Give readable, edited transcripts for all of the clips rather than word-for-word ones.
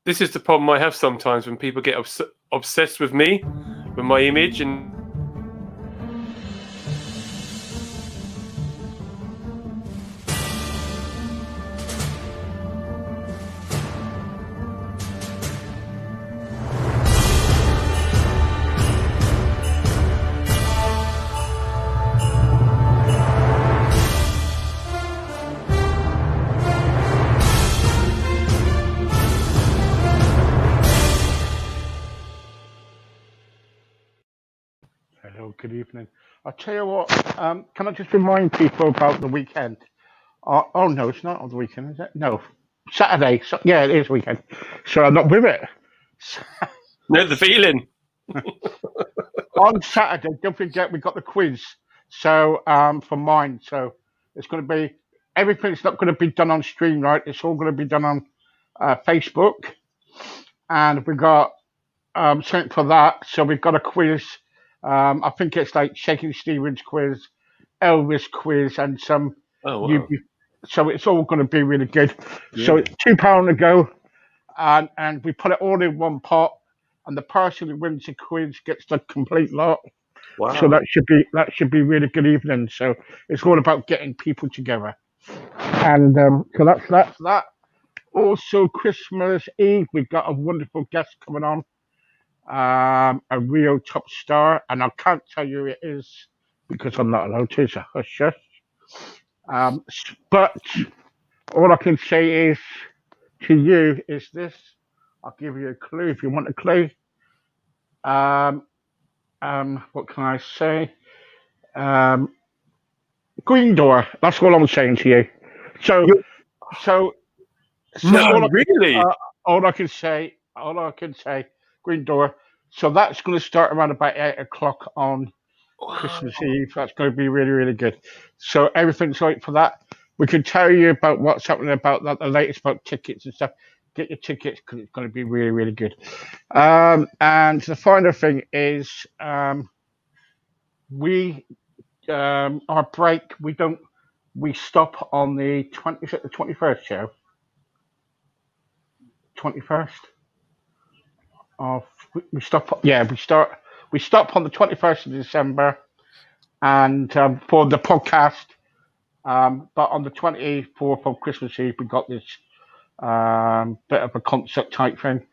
this is the problem I have sometimes when people get obsessed with me, with my image, and Good evening. I'll tell you what, can I just remind people about the weekend? Oh, no, it's not on the weekend, is it? No, Saturday. So, yeah, it is weekend. So I'm not with it. know the feeling. On Saturday, don't forget, we got the quiz. So, for mine. So it's going to be, everything's not going to be done on stream, right? It's all going to be done on Facebook. And we got something for that. So we've got a quiz. I think it's like Shaking Stevens quiz, Elvis quiz, and some. Oh, wow. So it's all going to be really good. Yeah. So it's £2 to go, and we put it all in one pot, and the person who wins the quiz gets the complete lot. Wow. So that should be really good evening. So it's all about getting people together, and so that's that. Also, Christmas Eve, we've got a wonderful guest coming on. A real top star, and I can't tell you who it is because I'm not allowed to. It's a hush hush. But all I can say is to you is this. I'll give you a clue if you want a clue. What can I say? Green door. That's all I'm saying to you. So no, really. All I can say. Green door. So that's going to start around about 8 o'clock on Christmas Eve. That's going to be really, really good. So everything's right for that. We can tell you about what's happening about that, the latest about tickets and stuff. Get your tickets because it's going to be really, really good. And the final thing is our break. We stop on the 21st show. 21st. We stop on the 21st of December, and for the podcast. But on the 24th of Christmas Eve, we got this bit of a concert type thing,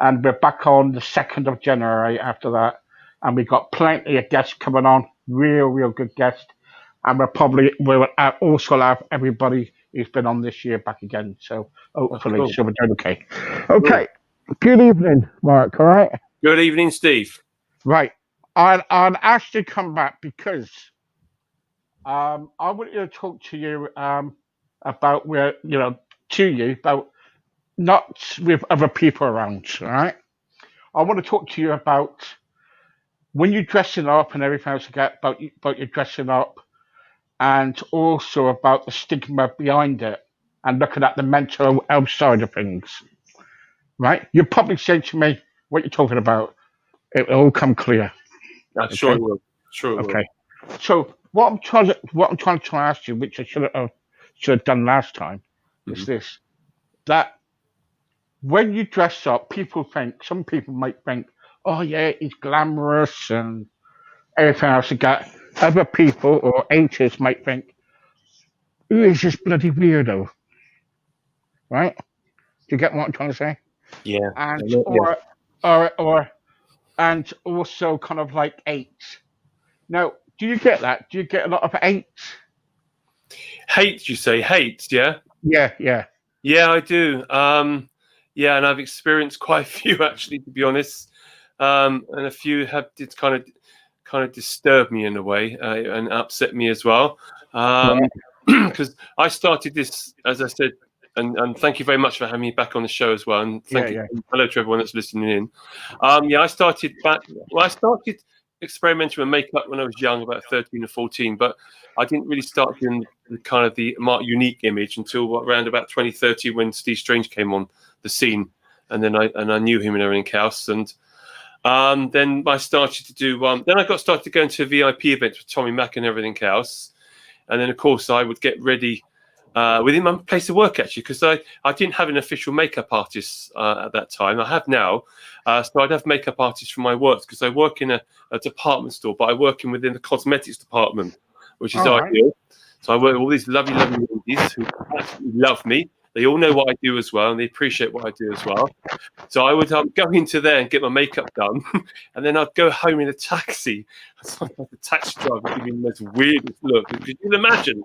and we're back on the 2nd of January after that, and we got plenty of guests coming on, real good guests, and we'll also have everybody who's been on this year back again. So hopefully, so we're doing okay. Okay. Good evening, Mark. All right. Good evening, Steve. Right. I'll ask you to come back because I want to talk to you about about not with other people around. All right. I want to talk to you about when you're dressing up and everything else about your dressing up, and also about the stigma behind it, and looking at the mental health side of things. Right? You're probably saying to me what you're talking about. It will all come clear. Okay? Sure it will. Sure it will. Okay. So what I'm trying to ask you, which I should have done last time, is this: that when you dress up, some people might think, oh yeah, he's glamorous and everything else like that. Other people or haters might think, who is this bloody weirdo? Right? Do you get what I'm trying to say? Yeah. And and also kind of like hates. Now, do you get that? Do you get a lot of hates? Hate, you say? Hate, yeah? Yeah. Yeah, I do. Yeah, and I've experienced quite a few actually, to be honest. And a few did kind of disturb me in a way and upset me as well. Because I started this, as I said, and thank you very much for having me back on the show as well. And hello to everyone that's listening in. I started experimenting with makeup when I was young, about 13 or 14, but I didn't really start doing the Mark Unique image until around about 2013 when Steve Strange came on the scene, and then I knew him and everything else. And then I started to do then I started to go into VIP events with Tommy Mac and everything else. And then of course I would get ready within my place of work, actually, because I didn't have an official makeup artist at that time. I have now. So I'd have makeup artists from my work, because I work in a department store, but I work within the cosmetics department, which is All right. ideal. So I work with all these lovely, lovely ladies who absolutely love me. They all know what I do as well, and they appreciate what I do as well. So I would go into there and get my makeup done, and then I'd go home in a taxi. The taxi driver would give me the most weirdest look. Because you can imagine,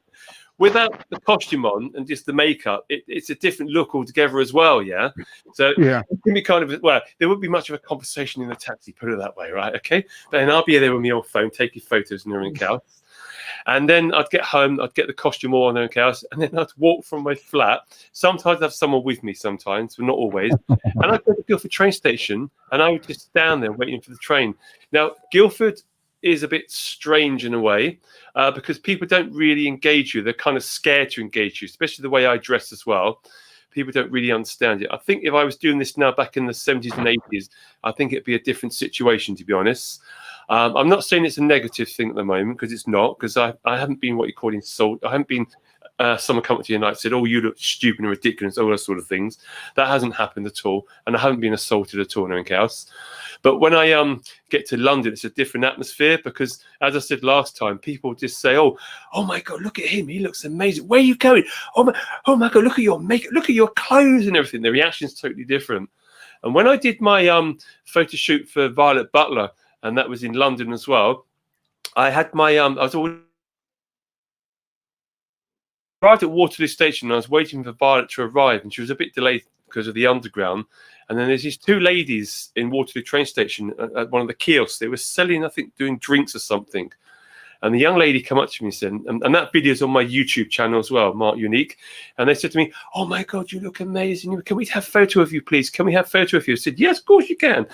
without the costume on and just the makeup, it's a different look altogether as well, yeah? So Yeah. it can be kind of, well, there wouldn't be much of a conversation in the taxi, put it that way, right? Okay? But then I'll be there with my old phone, taking photos and everything else. And then I'd get home, I'd get the costume on and everything else, and then I'd walk from my flat. Sometimes I'd have someone with me sometimes, but not always. And I'd go to Guildford train station, and I would just stand there waiting for the train. Now, Guildford is a bit strange in a way, because people don't really engage you. They're kind of scared to engage you, especially the way I dress as well. People don't really understand it. I think if I was doing this now back in the 70s and 80s, I think it'd be a different situation, to be honest. I'm not saying it's a negative thing at the moment, because it's not, because I haven't been what you call insult. I haven't been someone come up to you and said, "Oh, you look stupid and ridiculous," all those sort of things. That hasn't happened at all, and I haven't been assaulted at all, or anything else. But when I get to London, it's a different atmosphere, because, as I said last time, people just say, "Oh my God, look at him! He looks amazing. Where are you going? Oh my God, look at your makeup, look at your clothes and everything." The reaction's totally different. And when I did my photo shoot for Violet Butler, and that was in London as well, I had my I was all arrived at Waterloo Station, and I was waiting for Violet to arrive, and she was a bit delayed because of the underground. And then there's these two ladies in Waterloo train station at one of the kiosks. They were selling, I think, doing drinks or something. And the young lady came up to me and said, and that video's on my YouTube channel as well, Mark Unique. And they said to me, "Oh my God, you look amazing. Can we have a photo of you, please? Can we have a photo of you?" I said, "Yes, of course you can."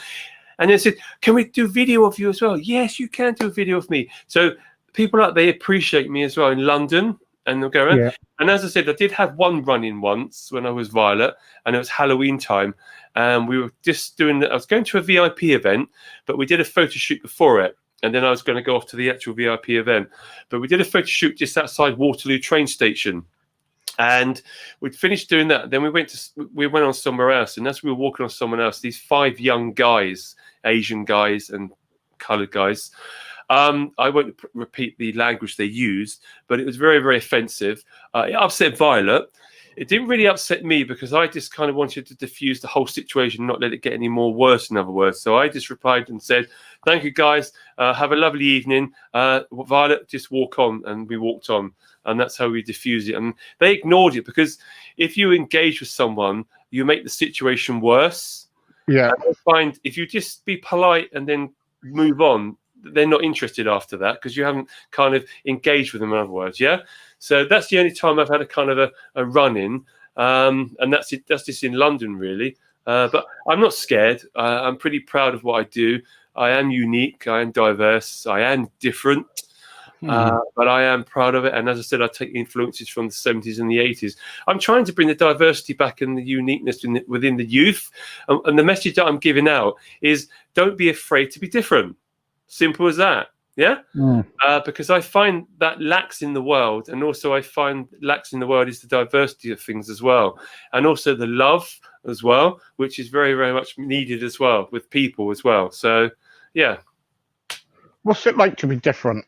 And they said, "Can we do video of you as well?" "Yes, you can do a video of me." So people they appreciate me as well in London, and they'll go around. Yeah. And as I said, I did have one run-in once when I was Violet, and it was Halloween time. And we were just doing, I was going to a VIP event, but we did a photo shoot before it. And then I was going to go off to the actual VIP event. But we did a photo shoot just outside Waterloo train station. And we'd finished doing that. Then we went on somewhere else. And as we were walking on someone else, these 5 young guys, Asian guys and coloured guys, I won't repeat the language they used, but it was very, very offensive. It upset Violet. It didn't really upset me, because I just kind of wanted to diffuse the whole situation, not let it get any more worse, in other words. So I just replied and said, "Thank you, guys. Have a lovely evening. Violet, just walk on." And we walked on. And that's how we diffuse it. And they ignored it, because if you engage with someone, you make the situation worse. Yeah. And I find if you just be polite and then move on, they're not interested after that, because you haven't kind of engaged with them, in other words. Yeah. So that's the only time I've had a kind of a run-in. And that's it. That's just in London, really. But I'm not scared. I'm pretty proud of what I do. I am unique. I am diverse. I am different. But I am proud of it. And as I said, I take influences from the 70s and the 80s. I'm trying to bring the diversity back and the uniqueness within the youth. And the message that I'm giving out is, don't be afraid to be different. Simple as that. Yeah. Because I find that lacks in the world. And also I find lacks in the world is the diversity of things as well. And also the love as well, which is very, very much needed as well with people as well. So, yeah. What's it like to be different?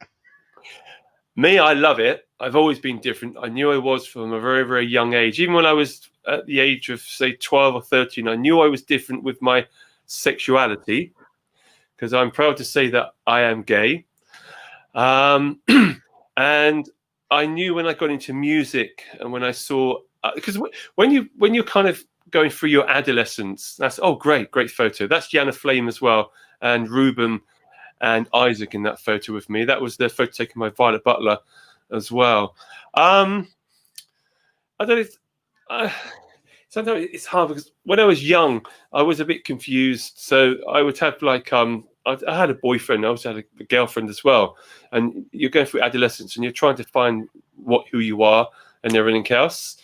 Me, I love it. I've always been different. I knew I was from a very, very young age. Even when I was at the age of, say, 12 or 13, I knew I was different with my sexuality, because I'm proud to say that I am gay. And I knew when I got into music and when I saw, because when you're kind of going through your adolescence, that's, oh, great photo. That's Jana Flame as well, and Ruben and Isaac in that photo with me. That was the photo taken by Violet Butler as well. I don't know. Sometimes it's hard, because when I was young, I was a bit confused. So I would have like, I had a boyfriend. I also had a girlfriend as well. And you're going through adolescence and you're trying to find who you are and everything else.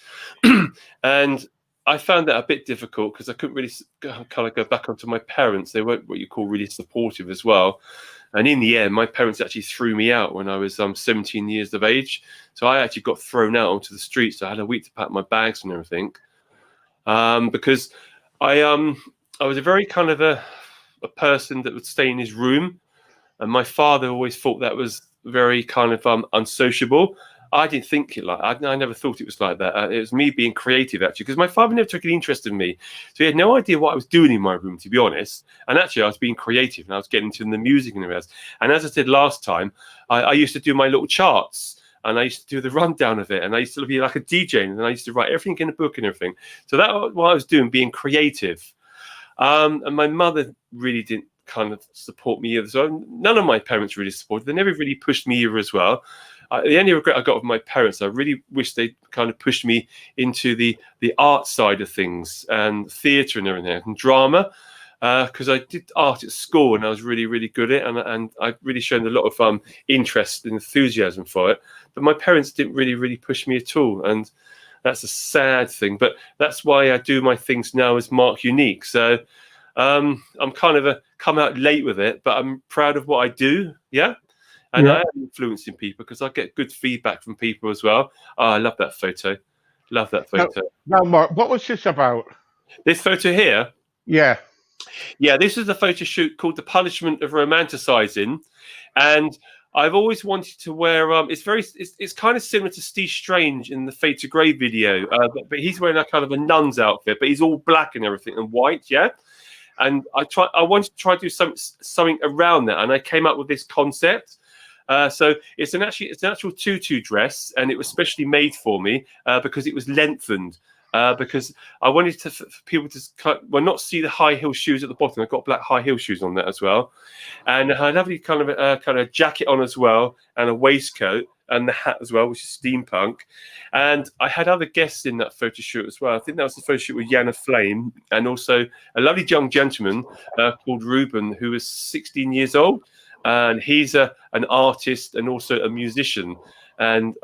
And I found that a bit difficult, because I couldn't really kind of go back onto my parents. They weren't what you call really supportive as well. And in the end, my parents actually threw me out when I was 17 years of age. So I actually got thrown out onto the streets. So I had a week to pack my bags and everything, because I was a very kind of a person that would stay in his room, and my father always thought that was very kind of unsociable. I didn't think it like I never thought it was like that. It was me being creative actually, because my father never took any interest in me, so he had no idea what I was doing in my room, to be honest. And actually, I was being creative, and I was getting into the music and the rest. And as I said last time, I used to do my little charts, and I used to do the rundown of it, and I used to be like a DJ, and I used to write everything in a book and everything. So that was what I was doing, being creative. And my mother really didn't kind of support me either. So none of my parents really supported. They never really pushed me either as well. The only regret I got with my parents, I really wish they kind of pushed me into the art side of things and theatre and everything and drama, because I did art at school and I was really, really good at it, and I've really shown a lot of interest and enthusiasm for it. But my parents didn't really push me at all, and that's a sad thing. But that's why I do my things now as Mark Unique. So I'm kind of come out late with it, but I'm proud of what I do. Yeah. And I am influencing people because I get good feedback from people as well. Oh, I love that photo. Love that photo. Now, Mark, what was this about? This photo here? Yeah. Yeah, this is a photo shoot called The Punishment of Romanticizing. And I've always wanted to wear, it's kind of similar to Steve Strange in the Fade to Grey video, but he's wearing a kind of a nun's outfit, but he's all black and everything and white, yeah? And I wanted to try to do something around that, and I came up with this concept. So it's an actual tutu dress, and it was specially made for me because it was lengthened. Because I wanted for people to not see the high heel shoes at the bottom. I've got black high heel shoes on that as well, and a lovely kind of jacket on as well, and a waistcoat and the hat as well, which is steampunk. And I had other guests in that photo shoot as well. I think that was the photo shoot with Yana Flame, and also a lovely young gentleman called Ruben, who was 16 years old. And he's an artist and also a musician, and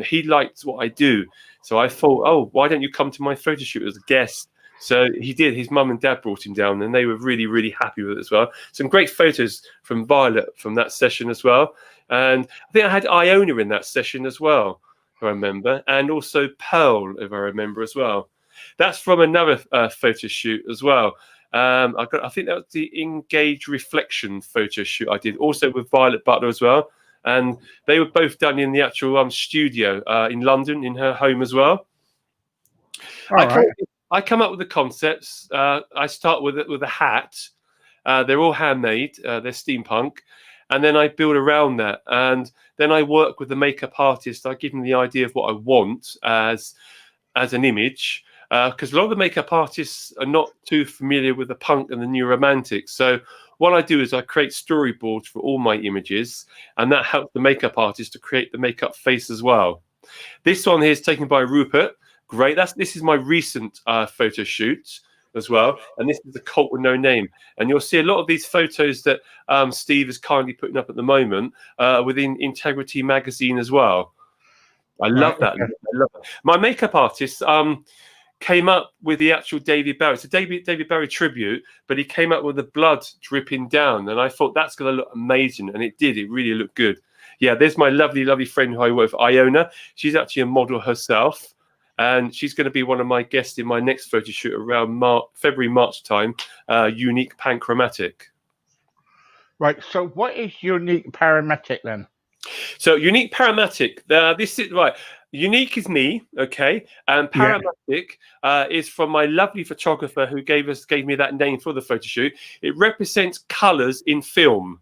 he liked what I do. So I thought, oh, why don't you come to my photo shoot as a guest? So he did. His mum and dad brought him down, and they were really, really happy with it as well. Some great photos from Violet from that session as well. And I think I had Iona in that session as well, if I remember, and also Pearl, if I remember as well. That's from another photo shoot as well. I think that was the Engage Reflection photo shoot I did, also with Violet Butler as well. And they were both done in the actual studio in London, in her home as well. I come up with the concepts. I start with a hat. They're all handmade. They're steampunk. And then I build around that. And then I work with the makeup artist. I give them the idea of what I want as an image. Because a lot of the makeup artists are not too familiar with the punk and the new romantics. So what I do is I create storyboards for all my images, and that helps the makeup artist to create the makeup face as well. This one here is taken by Rupert. Great. This is my recent photo shoot as well. And this is The Cult with No Name. And you'll see a lot of these photos that Steve is kindly putting up at the moment within Integrity magazine as well. I love that. Okay. I love it. My makeup artist came up with the actual David Bowie. It's a David Bowie tribute, but he came up with the blood dripping down, and I thought that's going to look amazing, and it did. It really looked good. Yeah, there's my lovely, lovely friend who I work with, Iona. She's actually a model herself, and she's going to be one of my guests in my next photo shoot around February, March time, Unique Panchromatic. Right, so what is Unique Parametric then? So Unique Parametric, this is right. Unique is me, okay, and Parametric is from my lovely photographer who gave me that name for the photo shoot. It represents colours in film.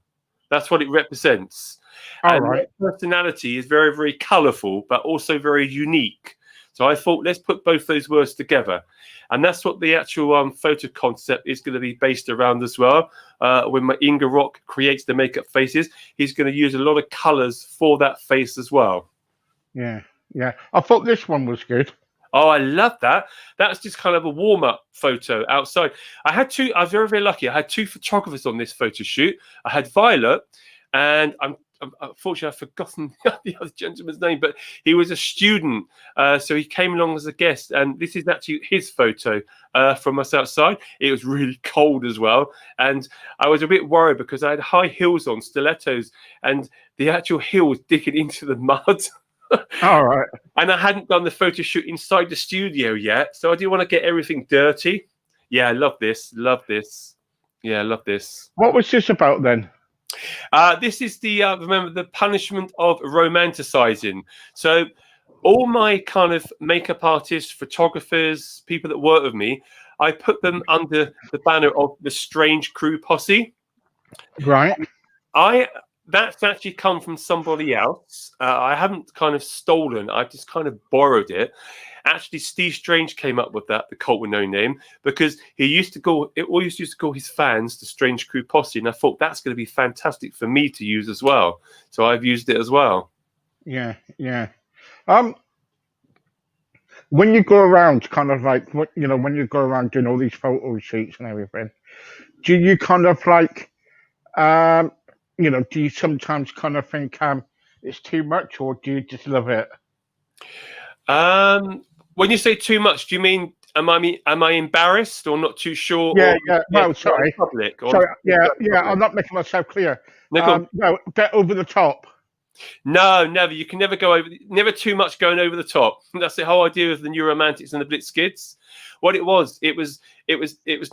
That's what it represents. And my personality is very, very colourful, but also very unique. So I thought, let's put both those words together. And that's what the actual photo concept is going to be based around as well. When Inga Rock creates the makeup faces, he's going to use a lot of colours for that face as well. Yeah. Yeah, I thought this one was good. Oh, I love that. That's just kind of a warm-up photo outside. I was very, very lucky. I had two photographers on this photo shoot. I had Violet, and I'm unfortunately I've forgotten the other gentleman's name, but he was a student, so he came along as a guest, and this is actually his photo from us outside. It was really cold as well, and I was a bit worried because I had high heels on, stilettos, and the actual heel was digging into the mud. All right. And I hadn't done the photo shoot inside the studio yet, so I didn't want to get everything dirty. Yeah, I love this. Love this. Yeah, I love this. What was this about then? This is the remember the punishment of romanticizing. So all my kind of makeup artists, photographers, people that work with me, I put them under the banner of the Strange Crew Posse. Right. That's actually come from somebody else. I haven't kind of stolen. I just kind of borrowed it. Actually, Steve Strange came up with that, the cult with no name, because he used to always used to call his fans the Strange Crew Posse, and I thought that's going to be fantastic for me to use as well. So I've used it as well. Yeah, yeah. When you go around, kind of like when you go around doing all these photo shoots and everything, do you kind of like, do you sometimes kind of think it's too much, or do you just love it? When you say too much, do you mean am I embarrassed or not too sure? Yeah, or, yeah. No, sorry. Public, or Sorry. Yeah, yeah. I'm not making myself clear. No, no, a bit over the top. No, never. You can never go over. Never too much going over the top. That's the whole idea of the New Romantics and the Blitz Kids. What it was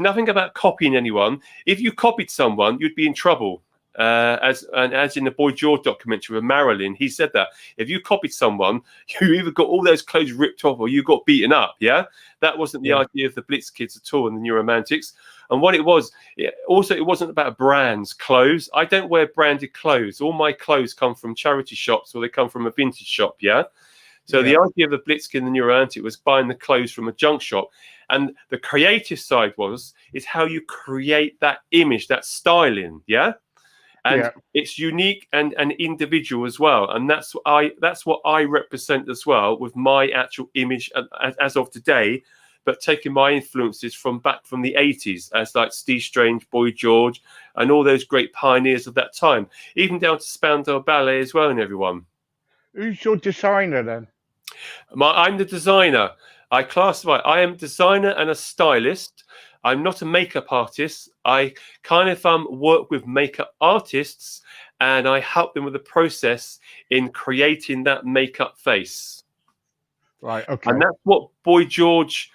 nothing about copying anyone. If you copied someone, you'd be in trouble. As in the Boy George documentary with Marilyn, he said that if you copied someone, you either got all those clothes ripped off or you got beaten up. Yeah, that wasn't the idea of the Blitz Kids at all in the New Romantics. And what it was, it wasn't about brands, clothes. I don't wear branded clothes. All my clothes come from charity shops or they come from a vintage shop. Yeah. So the idea of the Blitzkid and the New Romantic was buying the clothes from a junk shop. And the creative side is how you create that image, that styling. Yeah. And it's unique and individual as well, and that's what I represent as well with my actual image as of today, but taking my influences from back from the 80s, as like Steve Strange, Boy George, and all those great pioneers of that time, even down to Spandau Ballet as well, and everyone. Who's your designer then? I'm the designer. I am a designer and a stylist. I'm not a makeup artist. I kind of work with makeup artists and I help them with the process in creating that makeup face. Right, okay. And that's what Boy George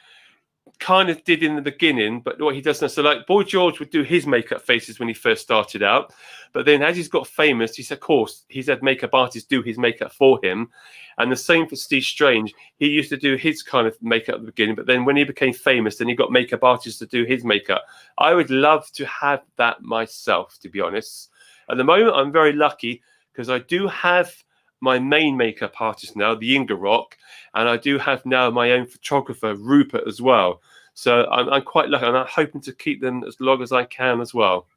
kind of did in the beginning, but what he does now, so like Boy George would do his makeup faces when he first started out, but then as he's got famous, he's of course he's had makeup artists do his makeup for him, and the same for Steve Strange. He used to do his kind of makeup at the beginning, but then when he became famous, then he got makeup artists to do his makeup. I would love to have that myself, to be honest. At the moment, I'm very lucky because I do have my main makeup artist now, the Inga Rock, and I do have now my own photographer, Rupert, as well. So I'm quite lucky, and I'm hoping to keep them as long as I can as well.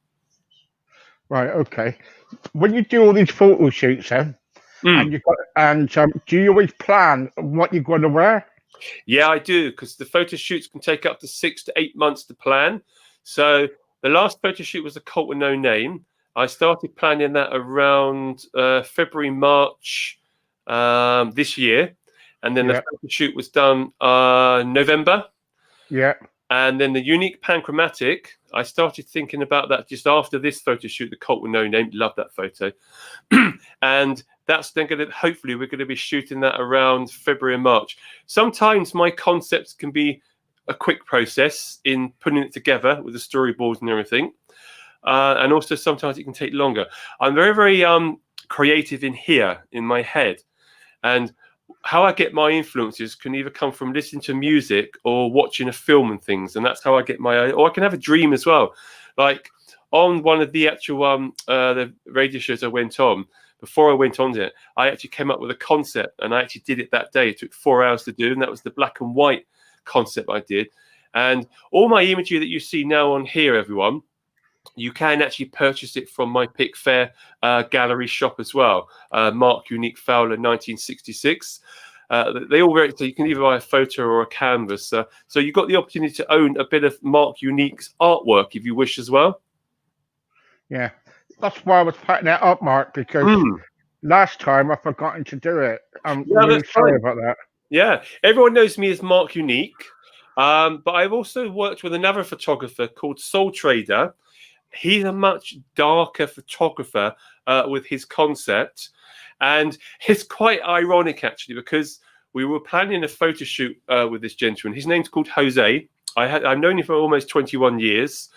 Right, okay. When you do all these photo shoots, then, do you always plan what you're going to wear? Yeah, I do, because the photo shoots can take up to 6 to 8 months to plan. So the last photo shoot was a Cult with No Name. I started planning that around February, March this year. And then the photo shoot was done November. Yeah. And then the Unique Panchromatic, I started thinking about that just after this photo shoot, the Cult with No Name. Love that photo. And that's then going to, hopefully, we're going to be shooting that around February and March. Sometimes my concepts can be a quick process in putting it together with the storyboards and everything. And also sometimes it can take longer. I'm very, very creative in here, in my head. And how I get my influences can either come from listening to music or watching a film and things. And that's how I get or I can have a dream as well. Like on one of the actual the radio shows I went on, before I went on it, I actually came up with a concept and I actually did it that day. It took 4 hours to do, and that was the black and white concept I did. And all my imagery that you see now on here, everyone, you can actually purchase it from my Pick Fair gallery shop as well. Mark Unique Fowler, 1966. They all so you can either buy a photo or a canvas. So you've got the opportunity to own a bit of Mark Unique's artwork if you wish as well. Yeah. that's why I was putting that up, Mark, because Mm. last time I forgotten to do it. I'm Yeah, really that's sorry fine. about that. Yeah, everyone knows me as Mark Unique, but I've also worked with another photographer called Soul Trader. He's a much darker photographer with his concept, and it's quite ironic actually because we were planning a photo shoot with this gentleman. His name's called Jose. I've known him for almost 21 years,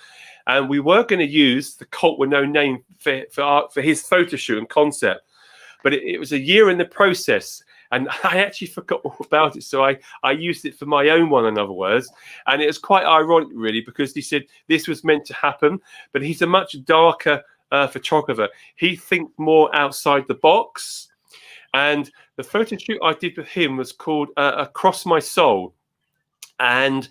and we were going to use the cult with no name for his photo shoot and concept, but it was a year in the process. And I actually forgot all about it. So I used it for my own one, in other words. And it was quite ironic, really, because he said this was meant to happen. But he's a much darker photographer. He thinks more outside the box. And the photo shoot I did with him was called Across My Soul. And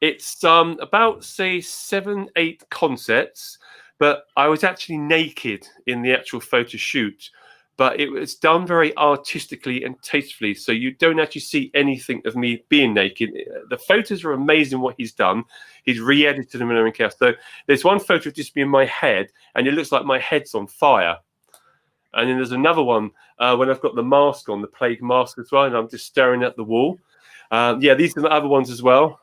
it's about, say, 7, 8 concepts. But I was actually naked in the actual photo shoot, but it was done very artistically and tastefully. So you don't actually see anything of me being naked. The photos are amazing what he's done. He's re-edited them and everything else. So there's one photo of just me in my head, and it looks like my head's on fire. And then there's another one when I've got the mask on, the plague mask as well, and I'm just staring at the wall. Yeah, these are the other ones as well.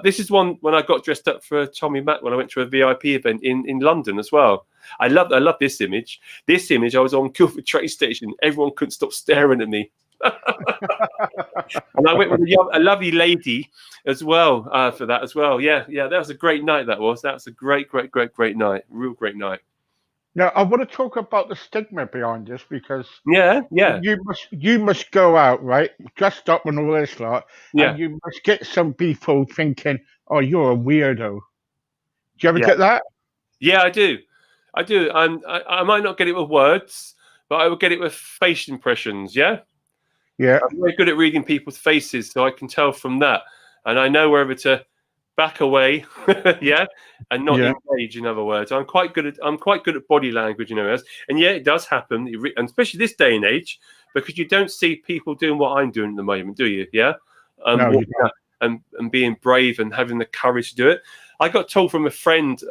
This is one when I got dressed up for Tommy Mac when I went to a VIP event in London as well. I love this image. This image, I was on Guildford train station. Everyone couldn't stop staring at me. And I went with a lovely lady as well for that as well. Yeah, that was a great night. That was a great night. Real great night. Now I want to talk about the stigma behind this because Yeah. you must go out right dressed up and all this lot, Yeah. and you must get some people thinking, "Oh, you're a weirdo." Do you ever Yeah. get that? Yeah, I do. I might not get it with words, but I will get it with face impressions. Yeah. Yeah, I'm very good at reading people's faces, so I can tell from that, and I know whether to back away, yeah, and not yeah, engage. In other words, I'm quite good at body language, and yeah, it does happen, and especially this day and age, because you don't see people doing what I'm doing at the moment, do you? Yeah, no, you walking don't. out and being brave and having the courage to do it. I got told from a friend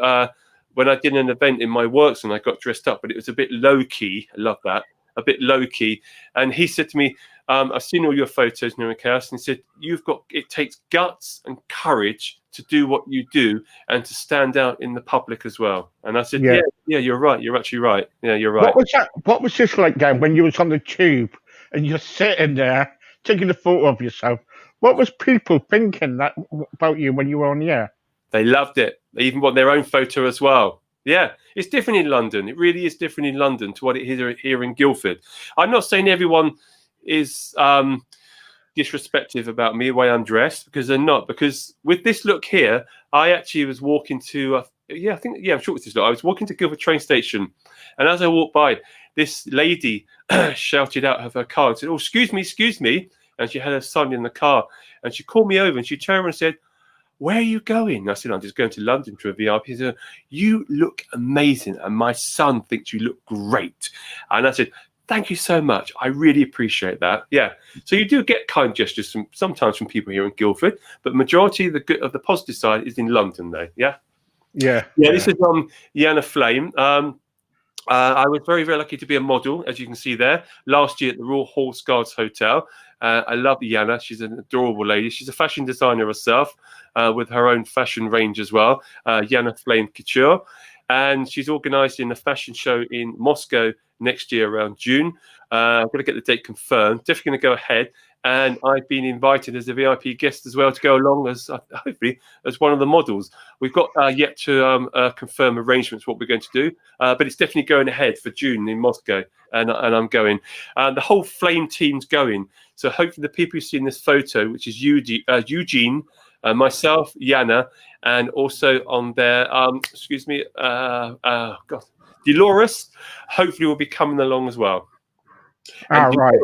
when I did an event in my works and I got dressed up, but it was a bit low key. I love that, a bit low key, and he said to me, I've seen all your photos, and he said, it takes guts and courage to do what you do and to stand out in the public as well. And I said, Yeah. yeah, you're right. You're actually right. Yeah, you're right. What was that? What was this like, Dan? When you was on the tube and you're sitting there taking a photo of yourself? What was people thinking that about you when you were on the air? They loved it. They even want their own photo as well. Yeah, it's different in London. It really is different in London to what it is here in Guildford. I'm not saying everyone is disrespectful about me the way I'm dressed, because they're not. Because with this look here, I actually was walking to I'm sure it's this look. I was walking to Guildford train station, and as I walked by, this lady shouted out of her car and said, "Oh, excuse me," and she had her son in the car, and she called me over and she turned around and said, "Where are you going?" I said, "I'm just going to London to a VIP." She said, "You look amazing, and my son thinks you look great." And I said, "Thank you so much. I really appreciate that." Yeah. So you do get kind gestures sometimes from people here in Guildford, but majority of the positive side is in London, though. Yeah. Yeah, Yeah. This is Yana Flame. I was very, very lucky to be a model, as you can see there, last year at the Royal Horse Guards Hotel. I love Yana. She's an adorable lady. She's a fashion designer herself with her own fashion range as well, Yana Flame Couture. And she's organising a fashion show in Moscow next year around June. I'm going to get the date confirmed. Definitely going to go ahead. And I've been invited as a VIP guest as well to go along as hopefully as one of the models. We've got yet to confirm arrangements what we're going to do, but it's definitely going ahead for June in Moscow, and I'm going. The whole Flame team's going. So hopefully the people who've seen this photo, which is Eugene, myself, Yana, and also on there, Dolores, hopefully will be coming along as well. And right.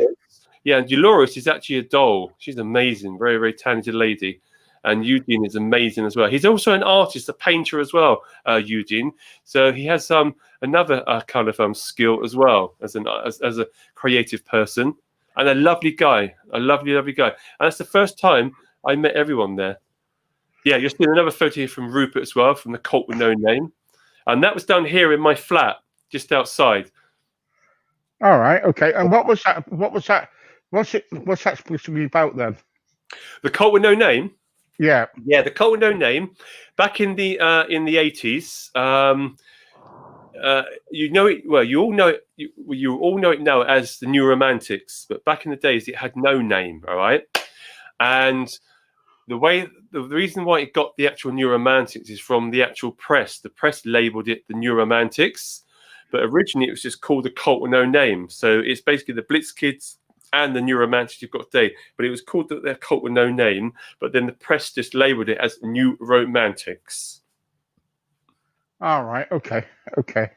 yeah, and Dolores is actually a doll. She's amazing, very, very talented lady. And Eugene is amazing as well. He's also an artist, a painter as well, Eugene. So he has another kind of skill as well as a creative person. And a lovely guy, a lovely, lovely guy. And that's the first time I met everyone there. Yeah, you're seeing another photo here from Rupert as well, from the Cult with No Name. And that was done here in my flat. just outside. All right. Okay. And what was that? What was that? What's that supposed to be about then? The cult with no name. Yeah. Yeah, the cult with no name. Back in the 80s, you know it well. You all know it. You all know it now as the New Romantics. But back in the days, it had no name. All right, and the reason why it got the actual New Romantics is from the actual press. The press labelled it the New Romantics, but originally it was just called the Cult with No Name. So it's basically the Blitz Kids and the New Romantics you've got today. But it was called the Cult with No Name. But then the press just labelled it as New Romantics. All right. Okay. Okay.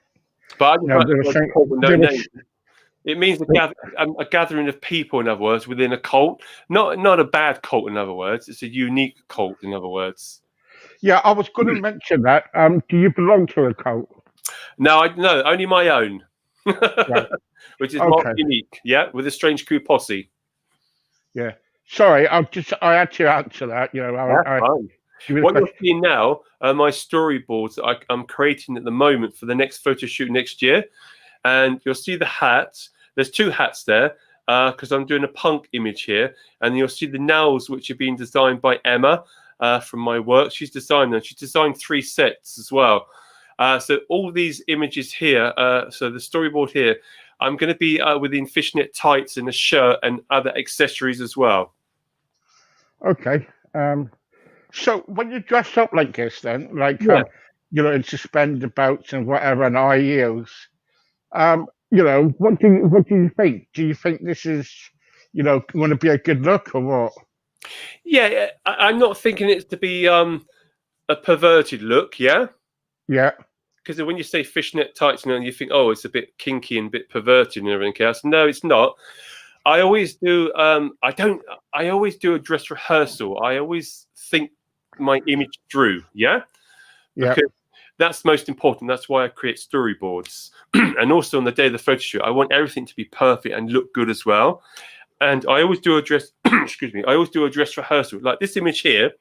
But I just No, like there the was word some, cult with no there name. was, It means a gathering of people, in other words, within a cult. Not a bad cult, in other words. It's a unique cult, in other words. yeah, I was going to mention that. Do you belong to a cult? No, only my own, Right. which is marked Okay. unique. Yeah, with a Strange Crew posse. Yeah. Sorry, I had to answer that. That's I fine. give you the What you're question. seeing now are my storyboards that I'm creating at the moment for the next photo shoot next year. And you'll see the hats. There's two hats there because I'm doing a punk image here. And you'll see the nails, which are being designed by Emma from my work. She's designed them. She's designed 3 sets as well. So all these images here, so the storyboard here, I'm going to be within fishnet tights and a shirt and other accessories as well. Okay. So when you dress up like this, then, like Yeah. in suspender belts and whatever and high heels, what do you think? Do you think this is, going to be a good look or what? Yeah, I'm not thinking it to be a perverted look, yeah? Yeah. Because when you say fishnet tights, you think, oh, it's a bit kinky and a bit perverted and everything else. No, it's not. I always do. I always do a dress rehearsal. I always think my image through. Yeah, Yeah. because that's most important. That's why I create storyboards. And also on the day of the photo shoot, I want everything to be perfect and look good as well. And I always do a dress. Excuse me. I always do a dress rehearsal. Like this image here.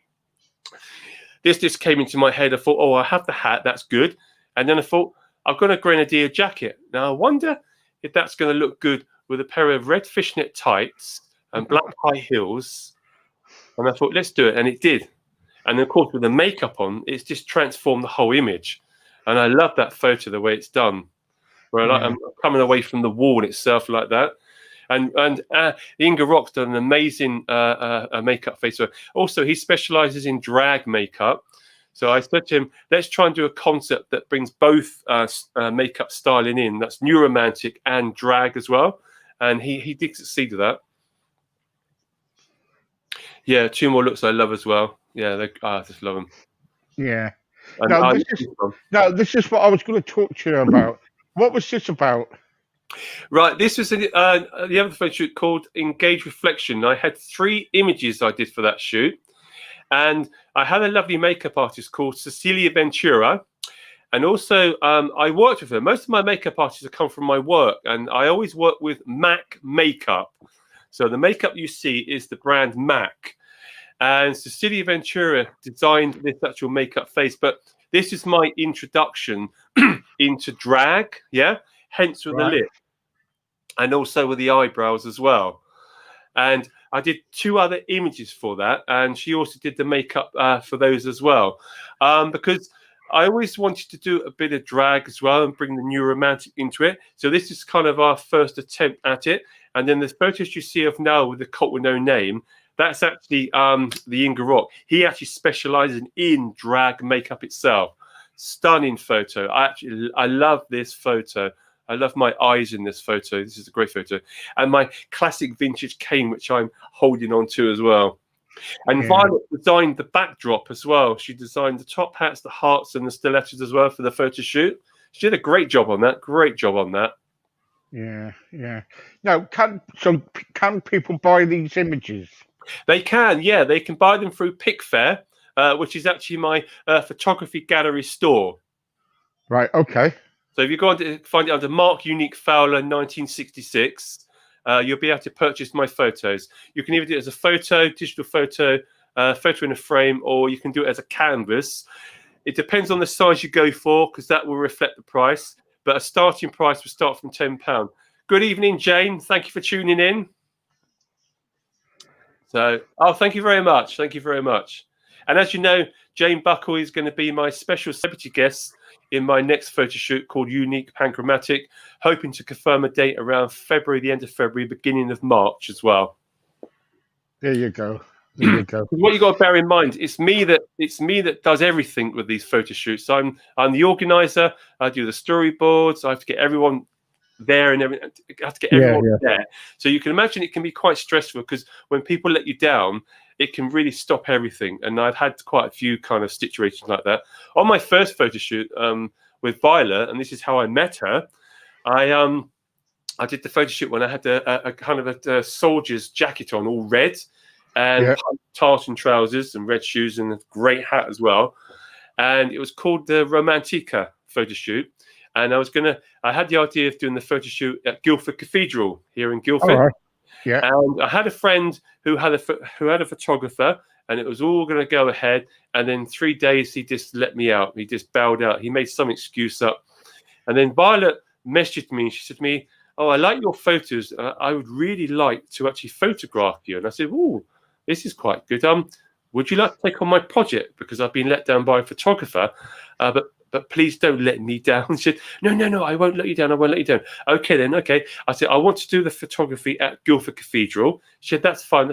This just came into my head. I thought, oh, I have the hat. That's good. And then I thought, I've got a grenadier jacket. Now I wonder if that's going to look good with a pair of red fishnet tights and black high heels. And I thought, let's do it. And it did. And then, of course, with the makeup on, it's just transformed the whole image. And I love that photo, the way it's done. Where I'm coming away from the wall itself like that. And Inga Rock's done an amazing makeup face. Also, he specializes in drag makeup. So I said to him, let's try and do a concept that brings both makeup styling in. That's new romantic and drag as well. And he did succeed with that. Yeah, 2 more looks I love as well. Yeah, I just love them. Yeah. And This is what I was going to talk to you about. What was this about? Right, this was the other photo shoot called Engage Reflection. I had 3 images I did for that shoot. And I had a lovely makeup artist called Cecilia Ventura. And also, I worked with her. Most of my makeup artists have come from my work. And I always work with MAC makeup. So the makeup you see is the brand MAC. And Cecilia Ventura designed this actual makeup face. But this is my introduction into drag, yeah? Hence with the lip. And also with the eyebrows as well. And I did 2 other images for that. And she also did the makeup for those as well. Because I always wanted to do a bit of drag as well and bring the new romantic into it. So this is kind of our first attempt at it. And then the photos you see of now with the cult with no name, that's actually the Inga Rock. He actually specializes in drag makeup itself. Stunning photo. I love this photo. I love my eyes in this photo. This is a great photo. And my classic vintage cane, which I'm holding on to as well. And Violet designed the backdrop as well. She designed the top hats, the hearts, and the stilettos as well for the photo shoot. She did a great job on that. Great job on that. Yeah, yeah. Now, can people buy these images? They can, yeah. They can buy them through Pickfair, which is actually my photography gallery store. Right, okay. So if you go on to find it under Mark Unique Fowler 1966, you'll be able to purchase my photos. You can either do it as a photo, digital photo, photo in a frame, or you can do it as a canvas. It depends on the size you go for, because that will reflect the price. but a starting price will start from £10. Good evening, Jane. Thank you for tuning in. So, thank you very much. Thank you very much. And as you know, Jane Buckle is going to be my special celebrity guest in my next photo shoot called Unique Panchromatic, hoping to confirm a date around February, the end of February, beginning of March as well. There you go. There you go. What you got to bear in mind, it's me that does everything with these photo shoots. I'm the organizer. I do the storyboards. I have to get everyone there and everything. I have to get everyone there. So you can imagine it can be quite stressful, because when people let you down, it can really stop everything. And I've had quite a few kind of situations like that. On my first photo shoot with Violet, and this is how I met her, I did the photo shoot when I had a kind of a soldier's jacket on, all red, and tartan trousers and red shoes and a great hat as well. And it was called the Romantica photo shoot. And I had the idea of doing the photo shoot at Guildford Cathedral here in Guildford. All right. Yeah. And I had a friend who had a photographer, and it was all going to go ahead. And then 3 days, he just let me out. He just bowed out. He made some excuse up. And then Violet messaged me, and she said to me, "Oh, I like your photos. I would really like to actually photograph you." And I said, "Oh, this is quite good. Would you like to take on my project? Because I've been let down by a photographer, but please don't let me down." She said, No, I won't let you down. I won't let you down. Okay, then. Okay. I said, "I want to do the photography at Guildford Cathedral." She said, That's fine.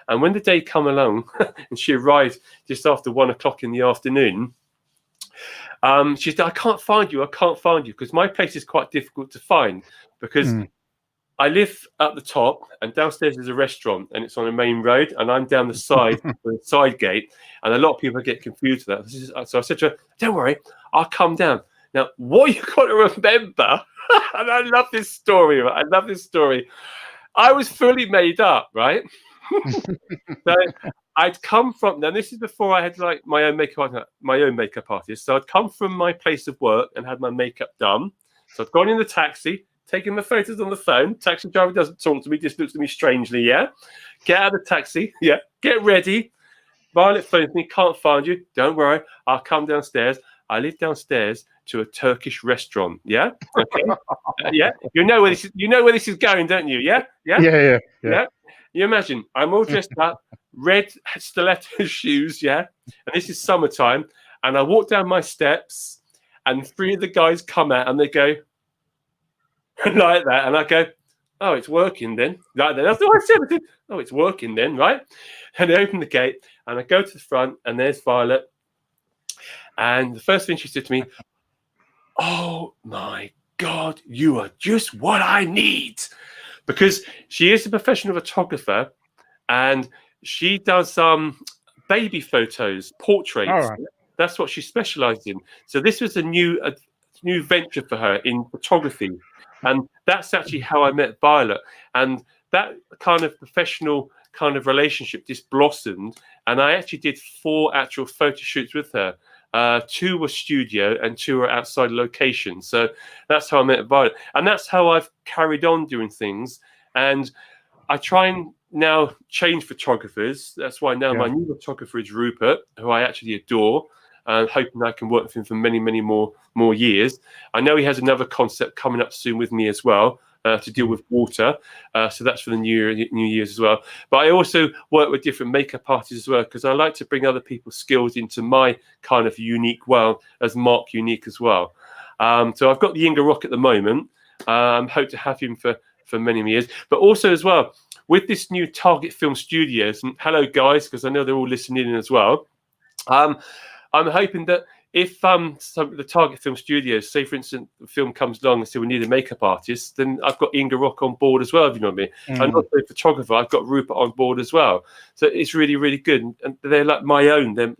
And when the day come along, and she arrived just after 1 o'clock in the afternoon, she said, I can't find you, because my place is quite difficult to find, because I live at the top, and downstairs is a restaurant, and it's on a main road, and I'm down the side, the side gate, and a lot of people get confused with that. So I said to her, "Don't worry, I'll come down." Now, what you got to remember, and I love this story, right? I love this story. I was fully made up, right? So I'd come from, now this is before I had like my own makeup artist. So I'd come from my place of work and had my makeup done. So I'd gone in the taxi, taking my photos on the phone. Taxi driver doesn't talk to me, just looks at me strangely. Yeah, get out of the taxi. Yeah, get ready. Violet phones me, "Can't find you." "Don't worry, I'll come downstairs." I live downstairs to a Turkish restaurant. Yeah, okay. Yeah, you know where this is going, don't you? Yeah. You imagine I'm all dressed up, red stiletto shoes. Yeah, and this is summertime, and I walk down my steps, and 3 of the guys come out, and they go like that, and I go, "Oh, it's working then." Like that. That's what I said. "Oh, it's working then, right?" And they open the gate, and I go to the front, and there's Violet. And the first thing she said to me, "Oh my God, you are just what I need." Because she is a professional photographer, and she does baby photos, portraits. Right. That's what she specialized in. So this was a new venture for her in photography. And that's actually how I met Violet. And that kind of professional kind of relationship just blossomed. And I actually did 4 actual photo shoots with her. 2 were studio and 2 were outside locations. So that's how I met Violet. And that's how I've carried on doing things. And I try and now change photographers. That's why now my new photographer is Rupert, who I actually adore. And hoping I can work with him for many, many more years. I know he has another concept coming up soon with me as well, to deal with water. So that's for the New Year's as well. But I also work with different makeup artists as well, because I like to bring other people's skills into my kind of unique world as Mark Unique as well. So I've got the Inga Rock at the moment. Hope to have him for many years. But also as well, with this new Target Film Studios, and hello guys, because I know they're all listening in as well. I'm hoping that if some of the Target Film Studios, say for instance, the film comes along and say we need a makeup artist, then I've got Inga Rock on board as well, if you know what I mean. I'm not a photographer, I've got Rupert on board as well. So it's really, really good. And they're like my own.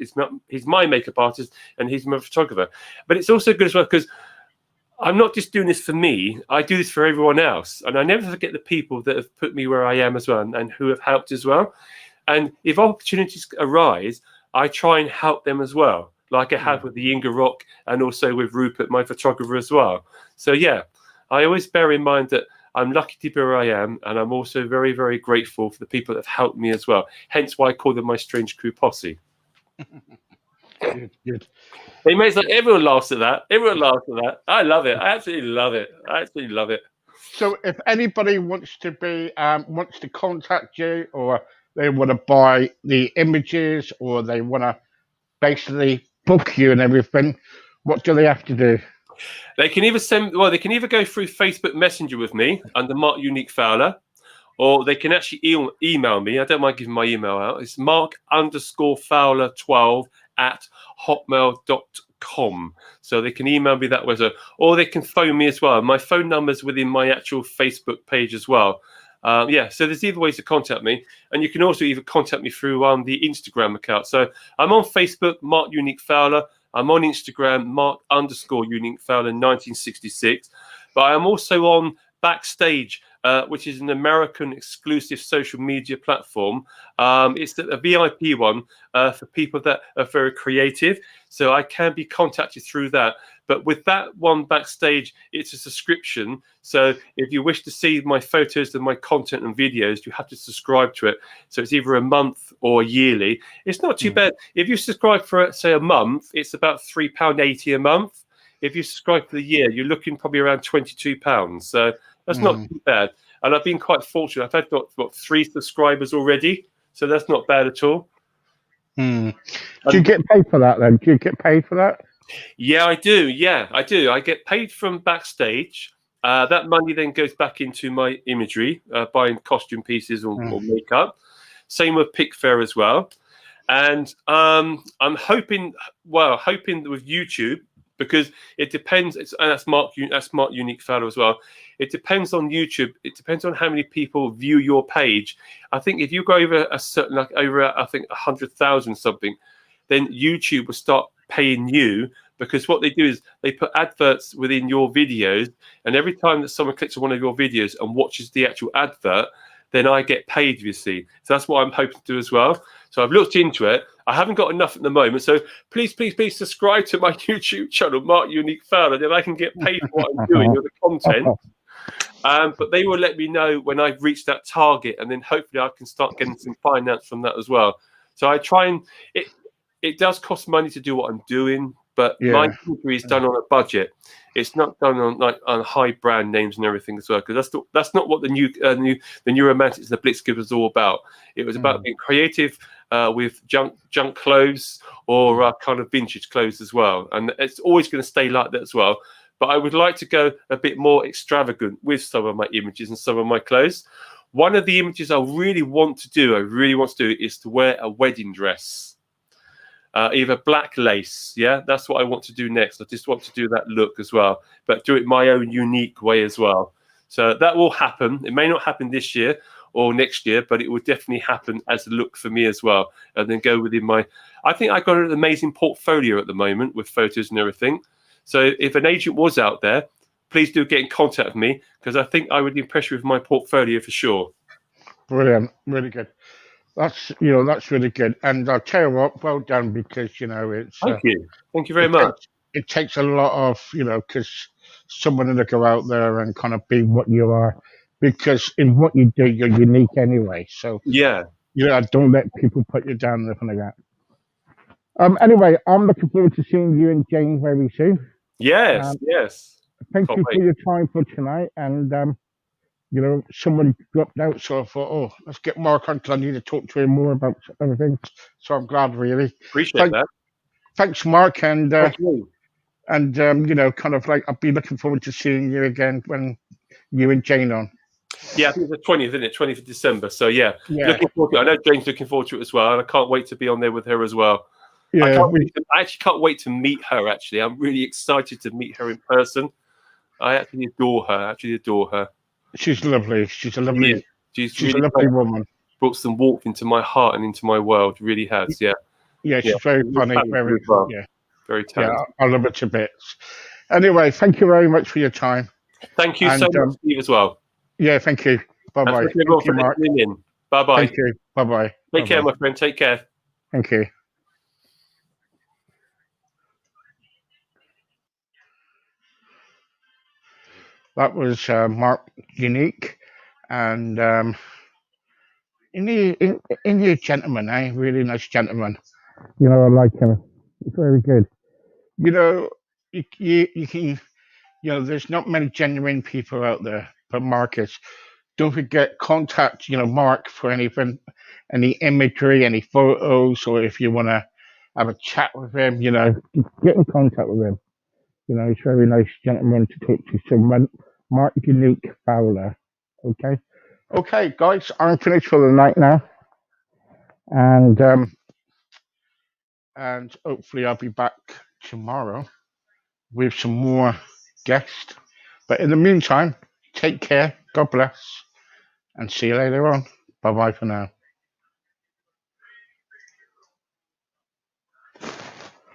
He's my makeup artist and he's my photographer. But it's also good as well, because I'm not just doing this for me, I do this for everyone else. And I never forget the people that have put me where I am as well, and who have helped as well. And if opportunities arise, I try and help them as well, like I have with the Inga Rock and also with Rupert, my photographer as well. So yeah, I always bear in mind that I'm lucky to be where I am, and I'm also very, very grateful for the people that have helped me as well. Hence why I call them my Strange Crew posse. Good, good. It makes like everyone laughs at that. Everyone laughs at that. I love it. I absolutely love it. I absolutely love it. So, if anybody wants to contact you, or they want to buy the images, or they want to basically book you and everything, what do they have to do? They can either they can either go through Facebook Messenger with me under Mark Unique Fowler, or they can actually email me. I don't mind giving my email out. It's mark_Fowler12 at hotmail.com. So they can email me that way, or they can phone me as well. My phone number's within my actual Facebook page as well. So there's either ways to contact me, and you can also either contact me through the Instagram account. So I'm on Facebook, Mark Unique Fowler. I'm on Instagram, Mark_Unique Fowler 1966. But I am also on Backstage, which is an American exclusive social media platform. It's a VIP one for people that are very creative. So I can be contacted through that. But with that one, Backstage, it's a subscription. So if you wish to see my photos and my content and videos, you have to subscribe to it. So it's either a month or yearly. It's not too bad. If you subscribe for, say, a month, it's about £3.80 a month. If you subscribe for the year, you're looking probably around £22. So that's not too bad. And I've been quite fortunate. I've had what 3 subscribers already. So that's not bad at all. Do you get paid for that then? Do you get paid for that? Yeah, I do. Yeah, I do. I get paid from Backstage. That money then goes back into my imagery, buying costume pieces or makeup. Same with Pickfair as well. And I'm hoping with YouTube, because it depends. And that's Mark Unique Fowler as well. It depends on YouTube. It depends on how many people view your page. I think if you go over a certain, I think 100,000 something, then YouTube will start paying you, because what they do is they put adverts within your videos, and every time that someone clicks on one of your videos and watches the actual advert, then I get paid, you see. So that's what I'm hoping to do as well. So I've looked into it. I haven't got enough at the moment. So please subscribe to my YouTube channel, Mark Unique Fowler, then I can get paid for what I'm doing with the content. But they will let me know when I've reached that target, and then hopefully I can start getting some finance from that as well. So I try and it does cost money to do what I'm doing, but my imagery is done on a budget. It's not done on high brand names and everything as well, because that's not what the new Romantics and the Blitzkrieg was all about. It was about being creative with junk clothes or kind of vintage clothes as well, and it's always going to stay like that as well. But I would like to go a bit more extravagant with some of my images and some of my clothes. One of the images I really want to do is to wear a wedding dress. Either black lace, that's what I want to do next. I just want to do that look as well, but do it my own unique way as well. So that will happen. It may not happen this year or next year, but it will definitely happen as a look for me as well. And then go within I think I've got an amazing portfolio at the moment with photos and everything. So if an agent was out there, please do get in contact with me, because I think I would impress you with my portfolio for sure. Brilliant, really good. That's really good. And I'll tell you what, well done, because it's. Thank you very much. It takes a lot of because someone to go out there and kind of be what you are, because in what you do, you're unique anyway. So don't let people put you down or anything like that. Anyway, I'm looking forward to seeing you and Jane very soon. Yes. Thank you for your time for tonight. And someone dropped out, so I thought, let's get Mark on, because I need to talk to him more about everything. So I'm glad, really. Appreciate that. Thanks, Mark, and thank you. And kind of like I'll be looking forward to seeing you again when you and Jane on. Yeah, I think it's the 20th, isn't it? 20th of December. So looking forward to it. I know Jane's looking forward to it as well, and I can't wait to be on there with her as well. I actually can't wait to meet her. Actually, I'm really excited to meet her in person. I actually adore her. She's lovely. She's a lovely. She's really a lovely woman. Brought some warmth into my heart and into my world. Really has. Yeah. Yeah, she's very funny. Very very talented. Yeah, I love her to bits. Anyway, thank you very much for your time. Thank you so much, Steve, as well. Yeah, thank you. Bye-bye. Thank you, Mark. Bye-bye. Thank you. Bye-bye. Take care, my friend. Take care. Thank you. That was Mark Unique, and in the gentleman, really nice gentleman. I like him. Very good. You know, you can, there's not many genuine people out there, but Marcus, don't forget, contact, Mark for anything, any imagery, any photos, or if you want to have a chat with him, get in contact with him. He's a very nice gentleman to talk to. So, Mark Luke Fowler. Okay. Okay, guys, I'm finished for the night now, and and hopefully I'll be back tomorrow with some more guests. But in the meantime, take care. God bless, and see you later on. Bye bye for now.